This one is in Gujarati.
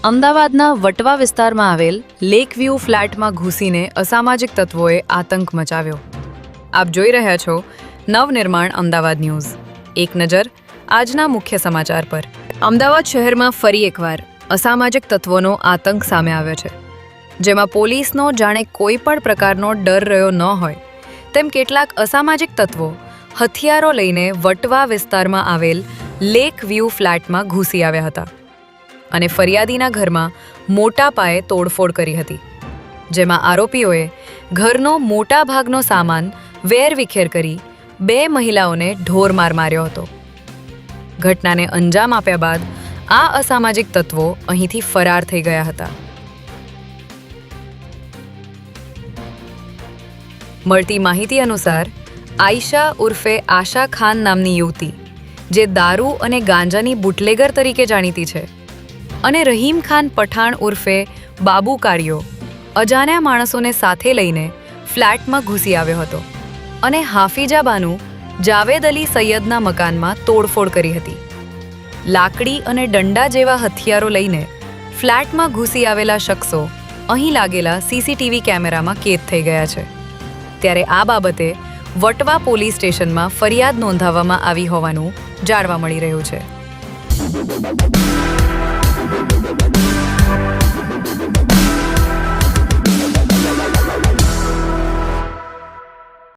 અમદાવાદના વટવા વિસ્તારમાં આવેલ લેકવ્યૂ ફ્લેટમાં ઘૂસીને અસામાજિક તત્વોએ આતંક મચાવ્યો. આપ જોઈ રહ્યા છો નવનિર્માણ અમદાવાદ ન્યૂઝ. એક નજર આજના મુખ્ય સમાચાર પર. અમદાવાદ શહેરમાં ફરી એકવાર અસામાજિક તત્વોનો આતંક સામે આવ્યો છે, જેમાં પોલીસનો જાણે કોઈ પણ પ્રકારનો ડર રહ્યો ન હોય તેમ કેટલાક અસામાજિક તત્વો હથિયારો લઈને વટવા વિસ્તારમાં આવેલ લેકવ્યૂ ફ્લેટમાં ઘૂસી આવ્યા હતા અને ફરિયાદીના ઘરમાં મોટા પાયે તોડફોડ કરી હતી, જેમાં આરોપીઓએ ઘરનો મોટા ભાગનો સામાન વેરવિખેર કરી 2 મહિલાઓને ઢોરમાર માર્યો હતો. ઘટનાને અંજામ આપ્યા બાદ આ અસામાજિક તત્વો અહીંથી ફરાર થઈ ગયા હતા. મળતી માહિતી અનુસાર આયશા ઉર્ફે આશા ખાન નામની યુવતી, જે દારૂ અને ગાંજાની બુટલેગર તરીકે જાણીતી છે, અને રહીમ ખાન પઠાણ ઉર્ફે બાબુ કારિયો અજાણ્યા માણસોને સાથે લઈને ફ્લેટમાં ઘૂસી આવ્યો હતો અને હાફિજા બાનુ જાવેદ અલી સૈયદના મકાનમાં તોડફોડ કરી હતી. લાકડી અને દંડા જેવા હથિયારો લઈને ફ્લેટમાં ઘૂસી આવેલા શખ્સો અહીં લાગેલા સીસીટીવી કેમેરામાં કેદ થઈ ગયા છે. ત્યારે આ બાબતે વટવા પોલીસ સ્ટેશનમાં ફરિયાદ નોંધાવવામાં આવી હોવાનું જાણવા મળી રહ્યું છે.